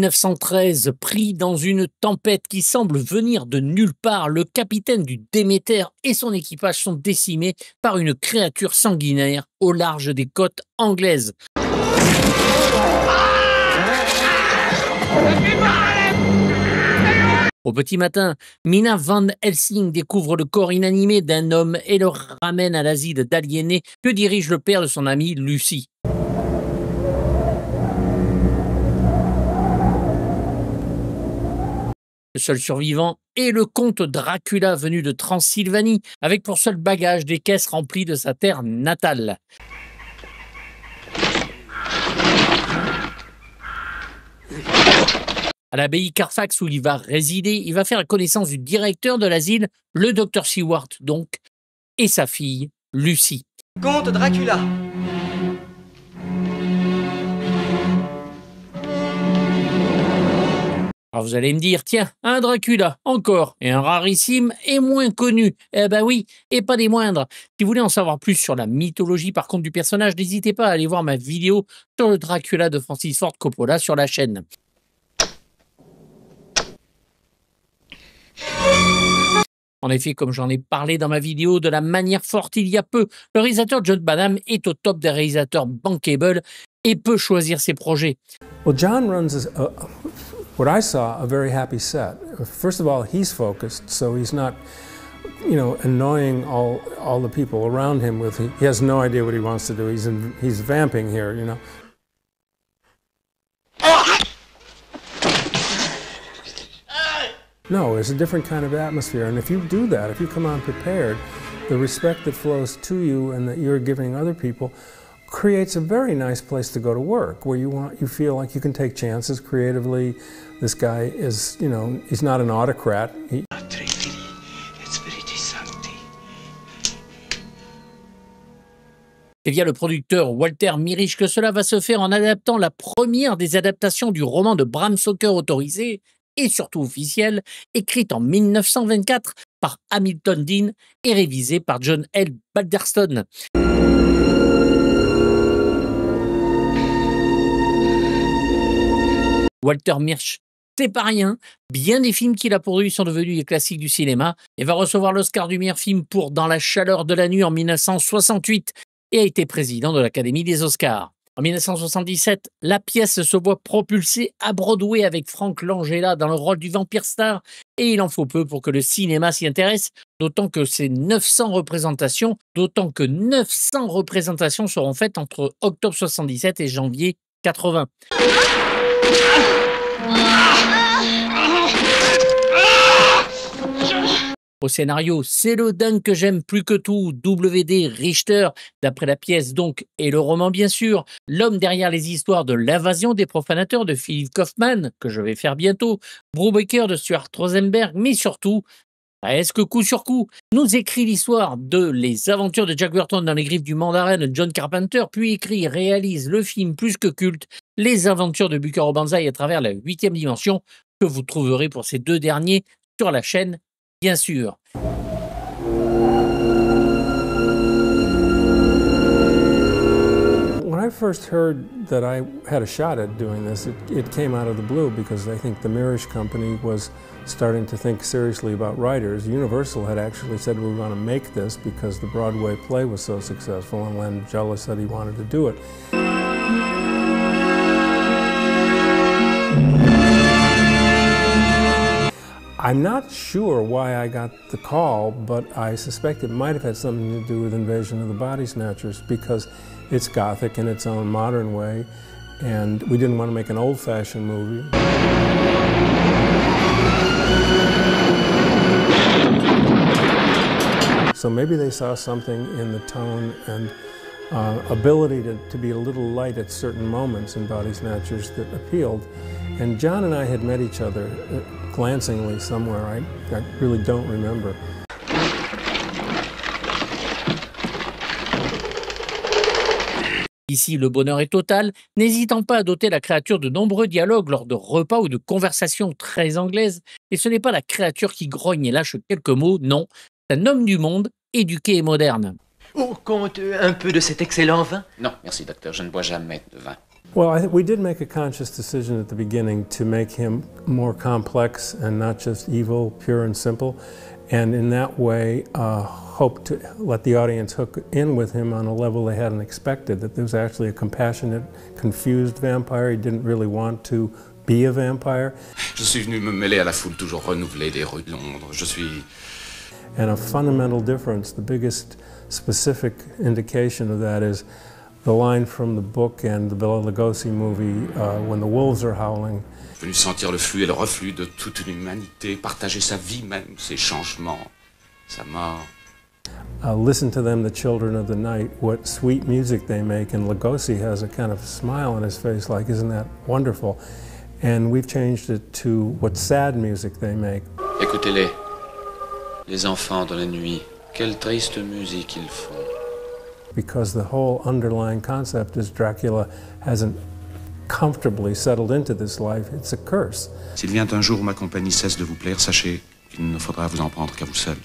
1913, pris dans une tempête qui semble venir de nulle part, le capitaine du Déméter et son équipage sont décimés par une créature sanguinaire au large des côtes anglaises. Au petit matin, Mina Van Helsing découvre le corps inanimé d'un homme et le ramène à l'asile d'aliénés que dirige le père de son amie Lucie. Le seul survivant est le comte Dracula venu de Transylvanie, avec pour seul bagage des caisses remplies de sa terre natale. À l'abbaye Carfax où il va résider, il va faire la connaissance du directeur de l'asile, le Dr Seward donc, et sa fille, Lucie. Comte Dracula. Alors vous allez me dire, tiens, un Dracula, encore, et un rarissime et moins connu. Eh ben oui, et pas des moindres. Si vous voulez en savoir plus sur la mythologie par contre du personnage, n'hésitez pas à aller voir ma vidéo sur le Dracula de Francis Ford Coppola sur la chaîne. En effet, comme j'en ai parlé dans ma vidéo de la manière forte il y a peu, le réalisateur John Badham est au top des réalisateurs bankable et peut choisir ses projets. Well, John runs what I saw, a very happy set. First of all, he's focused, so he's not, annoying all the people around him with. He has no idea what he wants to do. He's vamping here, No, it's a different kind of atmosphere, and if you do that, if you come on prepared, the respect that flows to you and that you're giving other people creates a very nice place to go to work, where you feel like you can take chances creatively. This guy is, he's not an autocrat. C'est via le producteur Walter Mirisch que cela va se faire en adaptant la première des adaptations du roman de Bram Stoker autorisé et surtout officielle, écrite en 1924 par Hamilton Dean et révisée par John L. Balderston. Walter Mirisch, c'est pas rien. Bien des films qu'il a produits sont devenus des classiques du cinéma et va recevoir l'Oscar du meilleur film pour Dans la chaleur de la nuit en 1968 et a été président de l'Académie des Oscars. En 1977, la pièce se voit propulsée à Broadway avec Frank Langella dans le rôle du vampire star et il en faut peu pour que le cinéma s'y intéresse, d'autant que 900 représentations seront faites entre octobre 77 et janvier 80. Au scénario, c'est le dingue que j'aime plus que tout, W.D. Richter, d'après la pièce donc, et le roman bien sûr, l'homme derrière les histoires de L'invasion des profanateurs de Philip Kaufman, que je vais faire bientôt, Brubaker de Stuart Rosenberg, mais surtout, presque coup sur coup, nous écrit l'histoire de Les aventures de Jack Burton dans les griffes du mandarin de John Carpenter, puis écrit et réalise le film plus que culte, Les aventures de Buckaroo Banzai à travers la 8e dimension, que vous trouverez pour ces deux derniers sur la chaîne, bien sûr. When I first heard that I had a shot at doing this, it came out of the blue because I think the Mirisch company was starting to think seriously about writers. Universal had actually said we were going to make this because the Broadway play was so successful, and Langella said he wanted to do it. I'm not sure why I got the call, but I suspect it might have had something to do with Invasion of the Body Snatchers because it's gothic in its own modern way, and we didn't want to make an old-fashioned movie. So maybe they saw something in the tone and ability to be a little light at certain moments in Body Snatchers that appealed. And John and I had met each other glancingly somewhere, I really don't remember. Ici, le bonheur est total, n'hésitant pas à doter la créature de nombreux dialogues lors de repas ou de conversations très anglaises. Et ce n'est pas la créature qui grogne et lâche quelques mots, non, c'est un homme du monde, éduqué et moderne. Oh, comte, un peu de cet excellent vin? Non, merci docteur, je ne bois jamais de vin. Well, we did make a conscious decision at the beginning to make him more complex and not just evil, pure and simple, and in that way hope to let the audience hook in with him on a level they hadn't expected, that there was actually a compassionate, confused vampire. He didn't really want to be a vampire. Je suis venu me mêler à la foule toujours renouvelée des rues de Londres. Je suis... And a fundamental difference, the biggest specific indication of that is the line from the book and the Bela Lugosi movie, when the wolves are howling. Venu sentir le flux et le reflux de toute l'humanité, partager sa vie même, ses changements, sa mort. Listen to them, the children of the night, what sweet music they make, and Lugosi has a kind of smile on his face like, isn't that wonderful? And we've changed it to what sad music they make. Écoutez-les, les enfants de la nuit, quelle triste musique ils font. Because the whole underlying concept is Dracula hasn't comfortably settled into this life, it's a curse. S'il vient un jour où ma compagnie cesse de vous plaire, sachez qu'il ne faudra vous en prendre qu'à vous seul.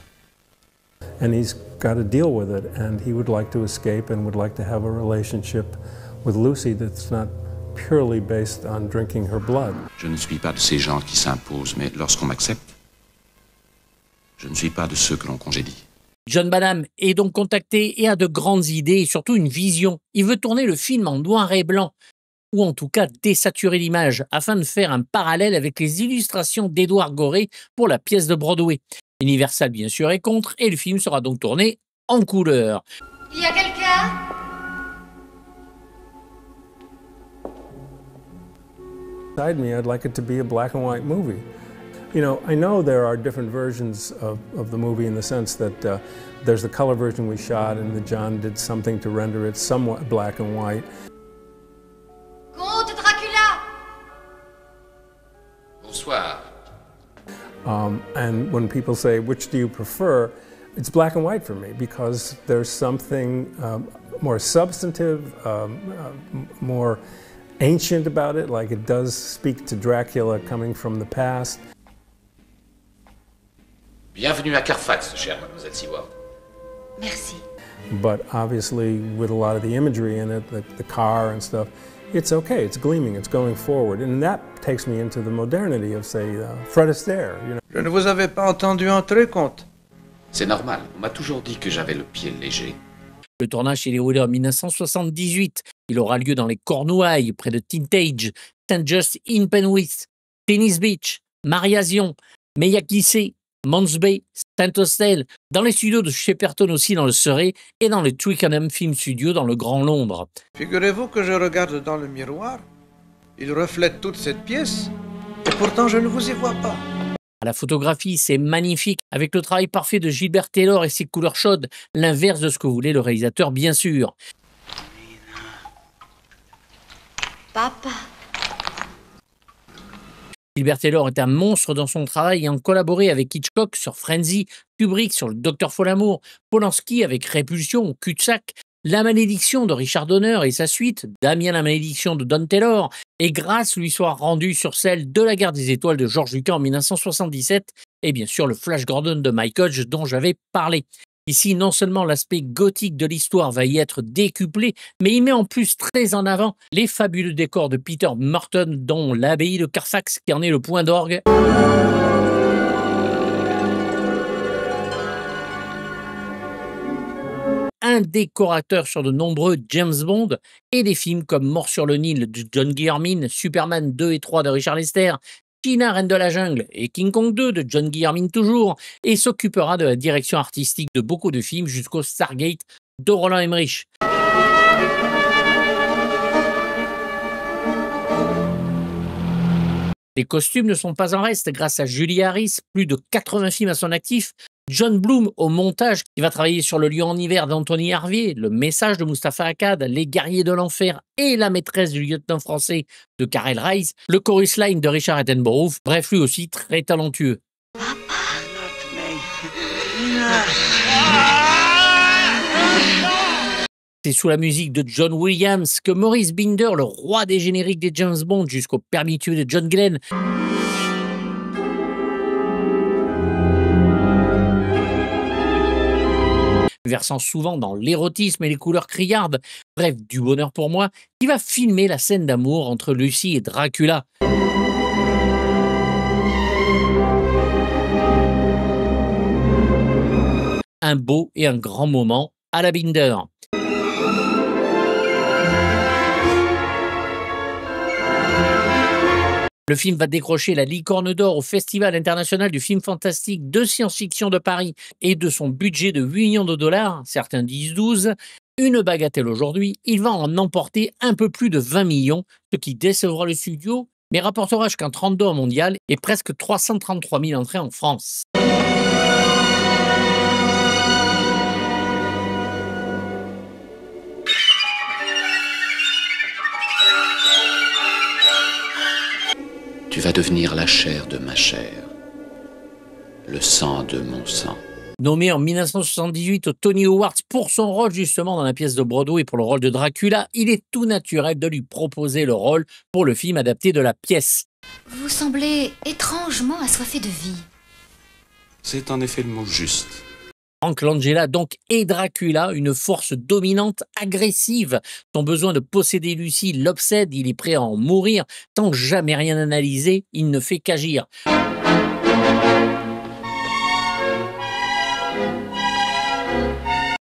And he's got to deal with it, and he would like to escape and would like to have a relationship with Lucy that's not purely based on drinking her blood. Je ne suis pas de ces gens qui s'imposent, mais lorsqu'on m'accepte, je ne suis pas de ceux que l'on congédie. John Badham est donc contacté et a de grandes idées et surtout une vision. Il veut tourner le film en noir et blanc, ou en tout cas désaturer l'image, afin de faire un parallèle avec les illustrations d'Edward Gorey pour la pièce de Broadway. Universal, bien sûr, est contre, et le film sera donc tourné en couleur. Il y a quelqu'un? Inside me, I'd like it to be a black and white movie. You know, I know there are different versions of the movie in the sense that there's the color version we shot and that John did something to render it somewhat black and white. Comte Dracula! Bonsoir. And when people say, which do you prefer? It's black and white for me because there's something more substantive, more ancient about it, like it does speak to Dracula coming from the past. Bienvenue à Carfax, chère mademoiselle Seward. Merci. But obviously, with a lot of the imagery in it, the car and stuff, it's okay, it's gleaming, it's going forward. And that takes me into the modernity of, say, Fred Astaire. You know? Je ne vous avais pas entendu entrer, comte. C'est normal, on m'a toujours dit que j'avais le pied léger. Le tournage s'est déroulé en 1978. Il aura lieu dans les Cornouailles, près de Tintage, St. Just in Penwith, Tennis Beach, Mariazion, Meillaclissé, Mons Bay, Saint-Austell, dans les studios de Shepperton aussi dans le Surrey et dans le Twickenham Film Studio dans le Grand Londres. Figurez-vous que je regarde dans le miroir. Il reflète toute cette pièce. Et pourtant, je ne vous y vois pas. À la photographie, c'est magnifique, avec le travail parfait de Gilbert Taylor et ses couleurs chaudes, l'inverse de ce que voulait le réalisateur, bien sûr. Papa. Gilbert Taylor est un monstre dans son travail et a collaboré avec Hitchcock sur Frenzy, Kubrick sur le Docteur Folamour, Polanski avec Répulsion ou Cul-de-sac, La Malédiction de Richard Donner et sa suite, Damien la Malédiction de Don Taylor, et grâce lui soit rendue sur celle de La Guerre des Étoiles de George Lucas en 1977, et bien sûr le Flash Gordon de Mike Hodge dont j'avais parlé. Ici, non seulement l'aspect gothique de l'histoire va y être décuplé, mais il met en plus très en avant les fabuleux décors de Peter Morton, dont l'abbaye de Carfax qui en est le point d'orgue. Un décorateur sur de nombreux James Bond et des films comme Mort sur le Nil de John Guillermin, Superman 2 et 3 de Richard Lester, China, Reine de la Jungle et King Kong 2 de John Guillermin toujours, et s'occupera de la direction artistique de beaucoup de films jusqu'au Stargate de Roland Emmerich. Les costumes ne sont pas en reste grâce à Julie Harris, plus de 80 films à son actif, John Bloom au montage qui va travailler sur Le Lion en hiver d'Anthony Harvier, Le Message de Mustapha Akkad, Les Guerriers de l'Enfer et La Maîtresse du lieutenant français de Karel Reisz, le chorus line de Richard Attenborough, bref lui aussi très talentueux. C'est sous la musique de John Williams que Maurice Binder, le roi des génériques des James Bond jusqu'au permis tué de John Glenn, versant souvent dans l'érotisme et les couleurs criardes, bref, du bonheur pour moi, qui va filmer la scène d'amour entre Lucie et Dracula. Un beau et un grand moment à la Binder. Le film va décrocher la Licorne d'Or au Festival international du film fantastique de science-fiction de Paris et de son budget de 8 millions de dollars, certains disent 12, une bagatelle aujourd'hui, il va en emporter un peu plus de 20 millions, ce qui décevra le studio, mais rapportera jusqu'à 32 en mondial et presque 333 000 entrées en France. Tu vas devenir la chair de ma chair, le sang de mon sang. Nommé en 1978 aux Tony Awards pour son rôle justement dans la pièce de Broadway pour le rôle de Dracula, il est tout naturel de lui proposer le rôle pour le film adapté de la pièce. Vous semblez étrangement assoiffé de vie. C'est en effet le mot juste. Frank Langella donc est Dracula, une force dominante, agressive. Son besoin de posséder Lucie l'obsède, il est prêt à en mourir. Tant jamais rien analysé, il ne fait qu'agir.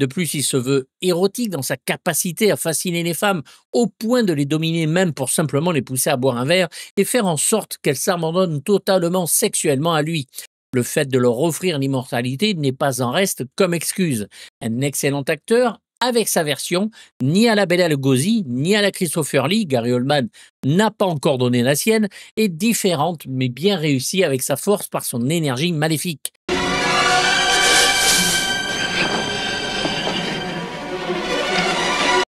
De plus, il se veut érotique dans sa capacité à fasciner les femmes, au point de les dominer même pour simplement les pousser à boire un verre et faire en sorte qu'elles s'abandonnent totalement sexuellement à lui. Le fait de leur offrir l'immortalité n'est pas en reste comme excuse. Un excellent acteur, avec sa version, ni à la Bela Lugosi, ni à la Christopher Lee, Gary Oldman n'a pas encore donné la sienne, est différente mais bien réussie avec sa force par son énergie maléfique.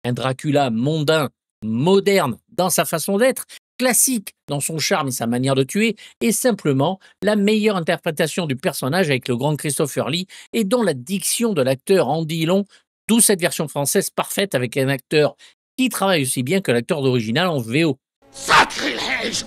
Un Dracula mondain, moderne dans sa façon d'être, classique dans son charme et sa manière de tuer, est simplement la meilleure interprétation du personnage avec le grand Christopher Lee et dont la diction de l'acteur en dit long, d'où cette version française parfaite avec un acteur qui travaille aussi bien que l'acteur d'original en VO. Sacrilège!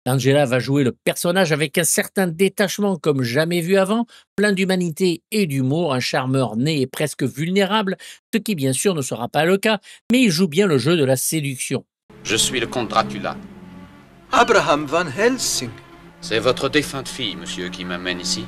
Langella va jouer le personnage avec un certain détachement comme jamais vu avant, plein d'humanité et d'humour, un charmeur né et presque vulnérable, ce qui bien sûr ne sera pas le cas, mais il joue bien le jeu de la séduction. Je suis le comte Dracula. Abraham Van Helsing. C'est votre défunte fille, monsieur, qui m'amène ici.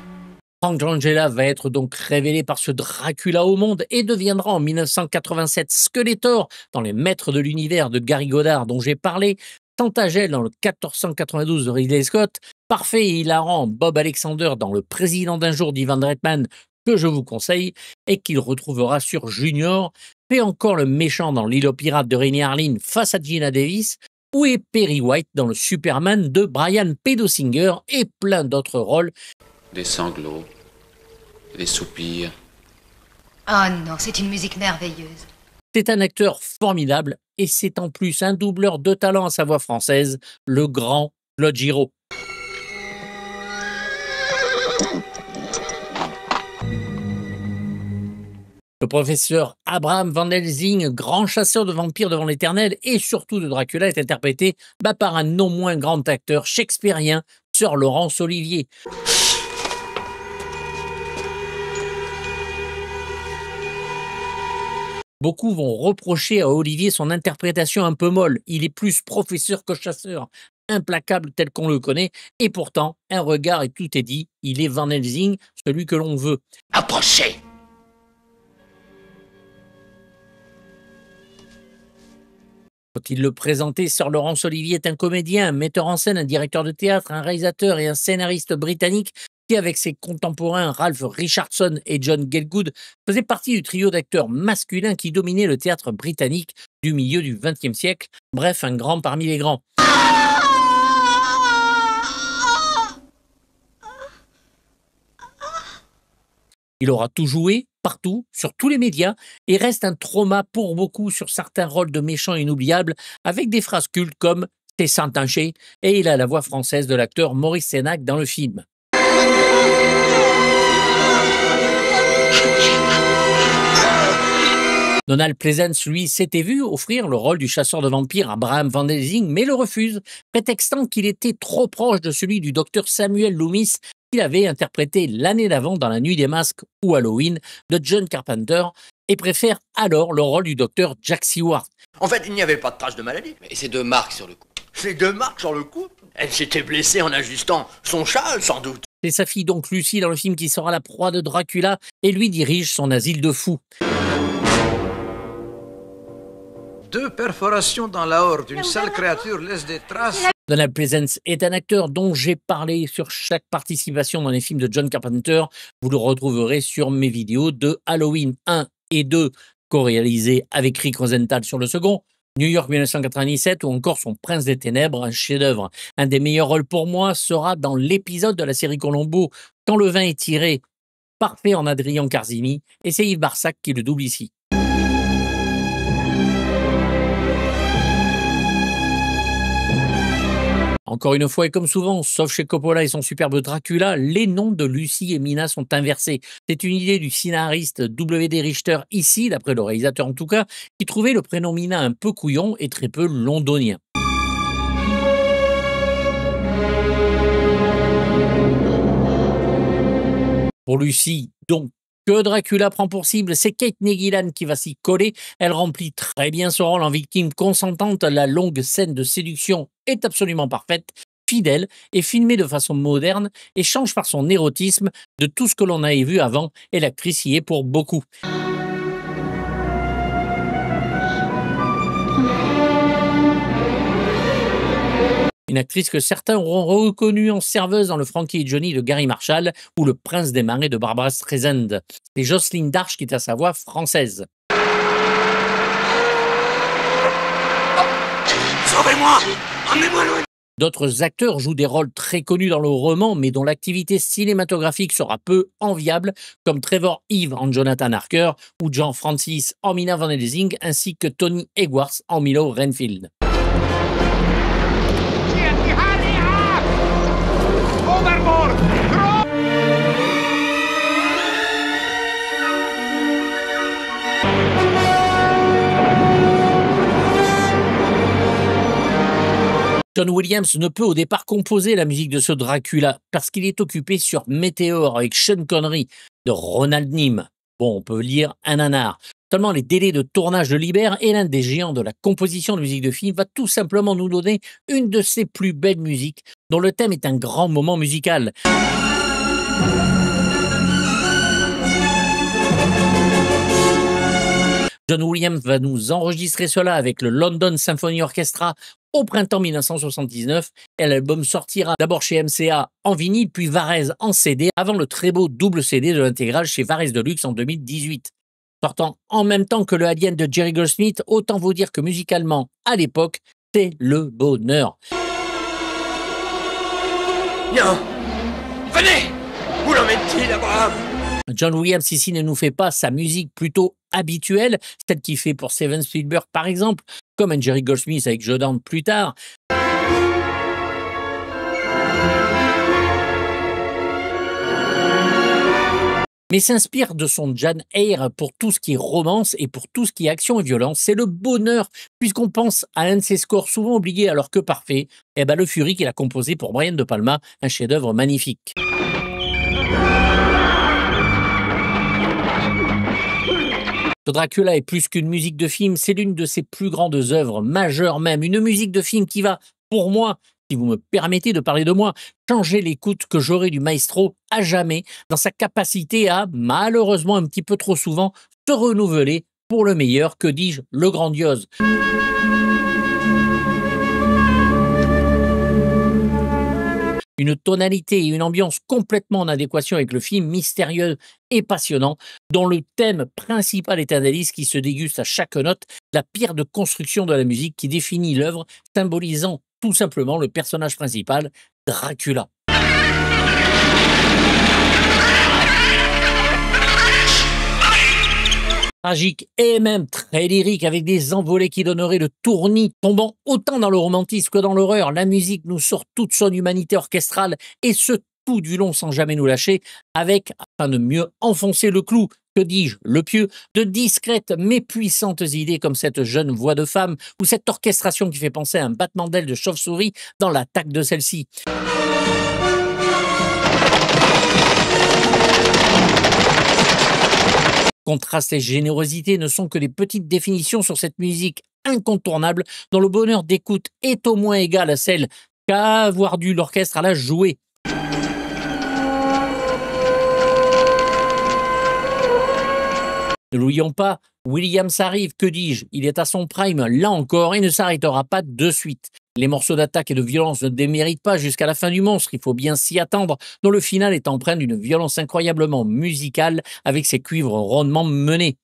Frank Langella va être donc révélé par ce Dracula au monde et deviendra en 1987 Skeletor dans Les Maîtres de l'Univers de Gary Goddard dont j'ai parlé, Tantagel dans le 1492 de Ridley Scott, parfait et hilarant Bob Alexander dans Le Président d'un jour d'Ivan Reitman, que je vous conseille, et qu'il retrouvera sur Junior, fait encore le méchant dans L'Île aux Pirates de Rennie Harlin face à Gina Davis, ou est Perry White dans le Superman de Brian P. Singer et plein d'autres rôles. Des sanglots, des soupirs. Oh non, c'est une musique merveilleuse. C'est un acteur formidable et c'est en plus un doubleur de talent à sa voix française, le grand Claude Giraud. Le professeur Abraham Van Helsing, grand chasseur de vampires devant l'éternel et surtout de Dracula, est interprété par un non moins grand acteur shakespearien, Sir Laurence Olivier. Beaucoup vont reprocher à Olivier son interprétation un peu molle. Il est plus professeur que chasseur, implacable tel qu'on le connaît, et pourtant, un regard et tout est dit, il est Van Helsing, celui que l'on veut. Approchez! Faut-il le présenter, Sir Laurence Olivier est un comédien, un metteur en scène, un directeur de théâtre, un réalisateur et un scénariste britannique qui, avec ses contemporains Ralph Richardson et John Gielgud, faisait partie du trio d'acteurs masculins qui dominait le théâtre britannique du milieu du XXe siècle. Bref, un grand parmi les grands. Il aura tout joué, partout, sur tous les médias, et reste un trauma pour beaucoup sur certains rôles de méchants inoubliables, avec des phrases cultes comme « t'es sans tancher » et il a la voix française de l'acteur Maurice Sénac dans le film. Donald Pleasence, lui, s'était vu offrir le rôle du chasseur de vampires à Abraham Van Helsing, mais le refuse, prétextant qu'il était trop proche de celui du docteur Samuel Loomis, qu'il avait interprété l'année d'avant dans La Nuit des Masques ou Halloween de John Carpenter et préfère alors le rôle du docteur Jack Stewart. En fait, il n'y avait pas de trace de maladie. Mais c'est 2 marques sur le coup. C'est 2 marques sur le coup. Elle s'était blessée en ajustant son châle, sans doute. C'est sa fille donc Lucy dans le film qui sera la proie de Dracula et lui dirige son asile de fous. 2 perforations dans l'aorte d'une sale créature laissent des traces. Donald Pleasence est un acteur dont j'ai parlé sur chaque participation dans les films de John Carpenter. Vous le retrouverez sur mes vidéos de Halloween 1 et 2, co-réalisés avec Rick Rosenthal sur le second, New York 1997 ou encore son Prince des Ténèbres, un chef-d'œuvre. Un des meilleurs rôles pour moi sera dans l'épisode de la série Columbo, Quand le vin est tiré, parfait en Adrien Carzimi, et c'est Yves Barsac qui le double ici. Encore une fois et comme souvent, sauf chez Coppola et son superbe Dracula, les noms de Lucy et Mina sont inversés. C'est une idée du scénariste W.D. Richter ici, d'après le réalisateur en tout cas, qui trouvait le prénom Mina un peu couillon et très peu londonien. Pour Lucy, donc, que Dracula prend pour cible, c'est Kate Negillan qui va s'y coller. Elle remplit très bien son rôle en victime consentante. La longue scène de séduction est absolument parfaite, fidèle et filmée de façon moderne et change par son érotisme de tout ce que l'on avait vu avant et l'actrice y est pour beaucoup. Une actrice que certains auront reconnue en serveuse dans le Frankie et Johnny de Gary Marshall ou le Prince des Marais de Barbara Streisand. C'est Jocelyne Darche qui est à sa voix française. Sauvez-moi! Emmenez-moi loin! D'autres acteurs jouent des rôles très connus dans le roman, mais dont l'activité cinématographique sera peu enviable, comme Trevor Eve en Jonathan Harker ou John Francis en Mina Van Helsing, ainsi que Tony Edwards en Milo Renfield. John Williams ne peut au départ composer la musique de ce Dracula parce qu'il est occupé sur Météore avec Sean Connery de Ronald Neame. Bon, on peut lire un nanar. Seulement les délais de tournage de Liber et l'un des géants de la composition de musique de film va tout simplement nous donner une de ses plus belles musiques dont le thème est un grand moment musical. John Williams va nous enregistrer cela avec le London Symphony Orchestra au printemps 1979 et l'album sortira d'abord chez MCA en vinyle puis Varese en CD avant le très beau double CD de l'intégrale chez Varese Deluxe en 2018. Sortant en même temps que le Alien de Jerry Goldsmith, autant vous dire que musicalement, à l'époque, c'est le bonheur. Non! Venez! Où l'emmène-t-il, Abraham? John Williams ici ne nous fait pas sa musique plutôt habituelle, celle qu'il fait pour Steven Spielberg par exemple, comme un Jerry Goldsmith avec Joe Dante plus tard. Mais s'inspire de son Jan Eyre pour tout ce qui est romance et pour tout ce qui est action et violence. C'est le bonheur, puisqu'on pense à un de ses scores souvent oubliés alors que parfait, le Fury qu'il a composé pour Brian De Palma, un chef-d'œuvre magnifique. Dracula est plus qu'une musique de film, c'est l'une de ses plus grandes œuvres, majeures même. Une musique de film qui va, pour moi, si vous me permettez de parler de moi, changer l'écoute que j'aurai du maestro à jamais dans sa capacité à, malheureusement un petit peu trop souvent, se renouveler pour le meilleur, que dis-je, le grandiose. Une tonalité et une ambiance complètement en adéquation avec le film, mystérieux et passionnant, dont le thème principal est un délice qui se déguste à chaque note, la pierre de construction de la musique qui définit l'œuvre, symbolisant tout simplement le personnage principal, Dracula. Tragique et même très lyrique avec des envolées qui donneraient le tournis, tombant autant dans le romantisme que dans l'horreur. La musique nous sort toute son humanité orchestrale et ce tout du long sans jamais nous lâcher avec, afin de mieux enfoncer le clou, que dis-je, le pieu, de discrètes mais puissantes idées comme cette jeune voix de femme ou cette orchestration qui fait penser à un battement d'ailes de chauve-souris dans l'attaque de celle-ci. Contraste et générosité ne sont que des petites définitions sur cette musique incontournable dont le bonheur d'écoute est au moins égal à celle qu'a avoir dû l'orchestre à la jouer. Ne l'oublions pas, Williams arrive, que dis-je, il est à son prime, là encore, et ne s'arrêtera pas de suite. Les morceaux d'attaque et de violence ne déméritent pas jusqu'à la fin du monstre, il faut bien s'y attendre, dont le final est empreint d'une violence incroyablement musicale, avec ses cuivres rondement menés.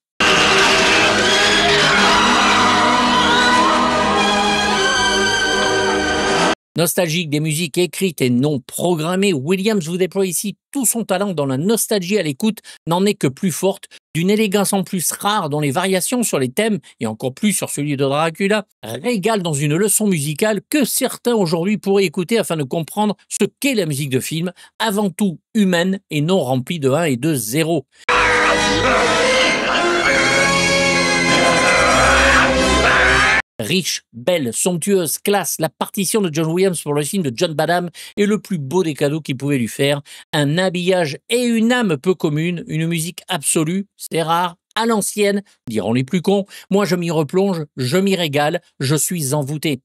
Nostalgique des musiques écrites et non programmées, Williams vous déploie ici tout son talent dont la nostalgie à l'écoute n'en est que plus forte, d'une élégance en plus rare dont les variations sur les thèmes, et encore plus sur celui de Dracula, régalent dans une leçon musicale que certains aujourd'hui pourraient écouter afin de comprendre ce qu'est la musique de film, avant tout humaine et non remplie de 1 et de 0. Riche, belle, somptueuse, classe, la partition de John Williams pour le film de John Badham est le plus beau des cadeaux qu'il pouvait lui faire. Un habillage et une âme peu communes, une musique absolue, c'est rare, à l'ancienne, diront les plus cons. Moi je m'y replonge, je m'y régale, je suis envoûté.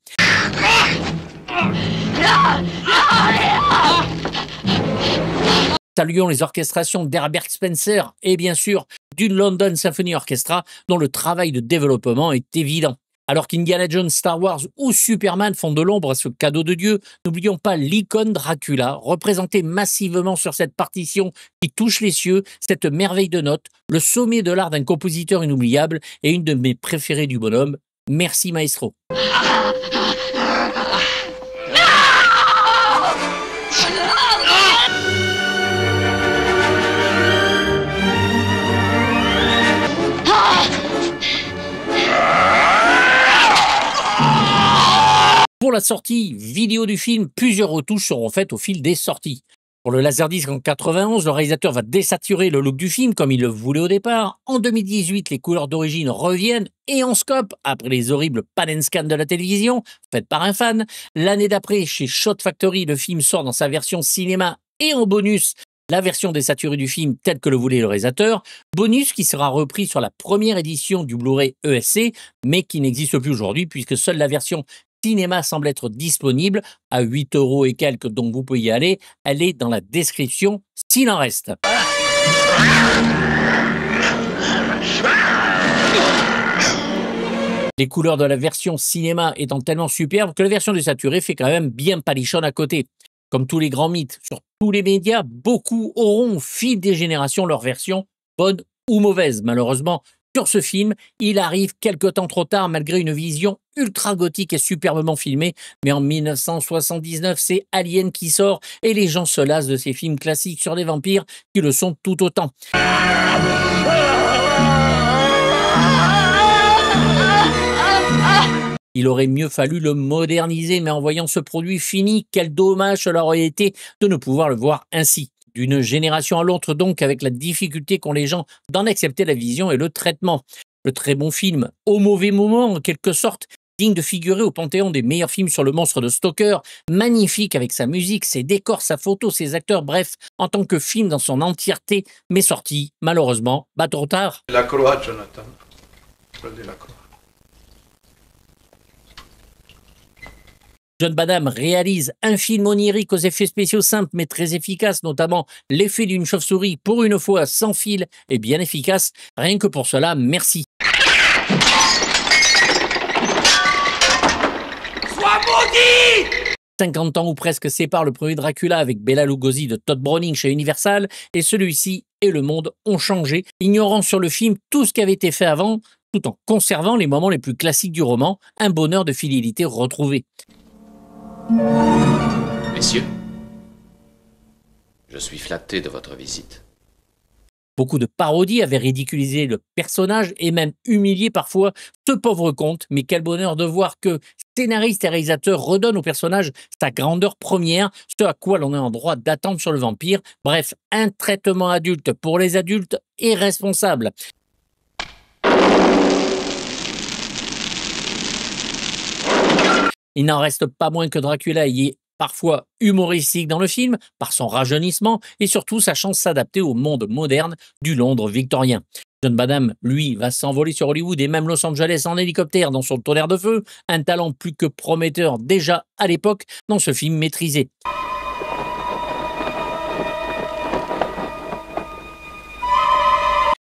Saluons les orchestrations d'Herbert Spencer et bien sûr du London Symphony Orchestra dont le travail de développement est évident. Alors qu'Indiana Jones, Star Wars ou Superman font de l'ombre à ce cadeau de Dieu, n'oublions pas l'icône Dracula, représenté massivement sur cette partition qui touche les cieux, cette merveille de notes, le sommet de l'art d'un compositeur inoubliable et une de mes préférées du bonhomme. Merci maestro. Pour la sortie vidéo du film, plusieurs retouches seront faites au fil des sorties. Pour le Laserdisc en 91, le réalisateur va désaturer le look du film comme il le voulait au départ. En 2018, les couleurs d'origine reviennent et en scope, après les horribles pan and scan de la télévision, faites par un fan. L'année d'après, chez Shot Factory, le film sort dans sa version cinéma et en bonus, la version désaturée du film telle que le voulait le réalisateur, bonus qui sera repris sur la première édition du Blu-ray ESC, mais qui n'existe plus aujourd'hui puisque seule la version cinéma semble être disponible à 8 € et quelques, donc vous pouvez y aller. Elle est dans la description s'il en reste. Les couleurs de la version cinéma étant tellement superbes que la version désaturée fait quand même bien palichonne à côté. Comme tous les grands mythes, sur tous les médias, beaucoup auront au fil des générations leur version, bonne ou mauvaise. Malheureusement, sur ce film, il arrive quelque temps trop tard malgré une vision ultra gothique et superbement filmée. Mais en 1979, c'est Alien qui sort et les gens se lassent de ces films classiques sur les vampires qui le sont tout autant. Il aurait mieux fallu le moderniser, mais en voyant ce produit fini, quel dommage cela aurait été de ne pouvoir le voir ainsi. D'une génération à l'autre donc, avec la difficulté qu'ont les gens d'en accepter la vision et le traitement. Le très bon film, au mauvais moment en quelque sorte, digne de figurer au panthéon des meilleurs films sur le monstre de Stoker, magnifique avec sa musique, ses décors, sa photo, ses acteurs, bref, en tant que film dans son entièreté, mais sorti, malheureusement, trop tard. La croix, Jonathan. Prenez la croix. John Badham réalise un film onirique aux effets spéciaux simples mais très efficaces, notamment l'effet d'une chauve-souris pour une fois sans fil et bien efficace. Rien que pour cela, merci. Sois maudit! 50 ans ou presque séparent le premier Dracula avec Bela Lugosi de Todd Browning chez Universal et celui-ci et le monde ont changé, ignorant sur le film tout ce qui avait été fait avant, tout en conservant les moments les plus classiques du roman, un bonheur de fidélité retrouvé. Messieurs, je suis flatté de votre visite. Beaucoup de parodies avaient ridiculisé le personnage et même humilié parfois ce pauvre comte, mais quel bonheur de voir que scénaristes et réalisateurs redonnent au personnage sa grandeur première, ce à quoi l'on est en droit d'attendre sur le vampire. Bref, un traitement adulte pour les adultes et responsable. Il n'en reste pas moins que Dracula y est parfois humoristique dans le film, par son rajeunissement et surtout sa chance de s'adapter au monde moderne du Londres victorien. John Badham, lui, va s'envoler sur Hollywood et même Los Angeles en hélicoptère dans son tonnerre de feu, un talent plus que prometteur déjà à l'époque dans ce film maîtrisé.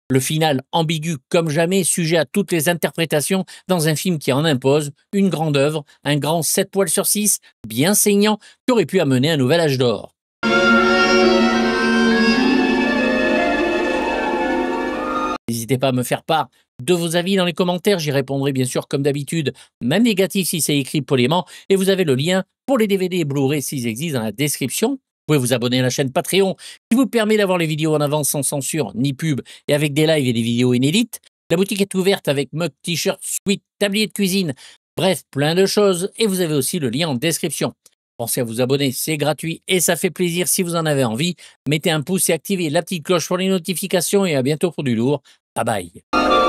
Le final ambigu comme jamais, sujet à toutes les interprétations dans un film qui en impose, une grande œuvre, un grand 7 poils sur 6, bien saignant, qui aurait pu amener un nouvel âge d'or. N'hésitez pas à me faire part de vos avis dans les commentaires, j'y répondrai bien sûr comme d'habitude, même négatif si c'est écrit poliment, et vous avez le lien pour les DVD et Blu-ray s'ils existent dans la description. Vous pouvez vous abonner à la chaîne Patreon qui vous permet d'avoir les vidéos en avance sans censure ni pub et avec des lives et des vidéos inédites. La boutique est ouverte avec mug, t-shirt, suite, tablier de cuisine, bref, plein de choses et vous avez aussi le lien en description. Pensez à vous abonner, c'est gratuit et ça fait plaisir si vous en avez envie. Mettez un pouce et activez la petite cloche pour les notifications et à bientôt pour du lourd. Bye bye.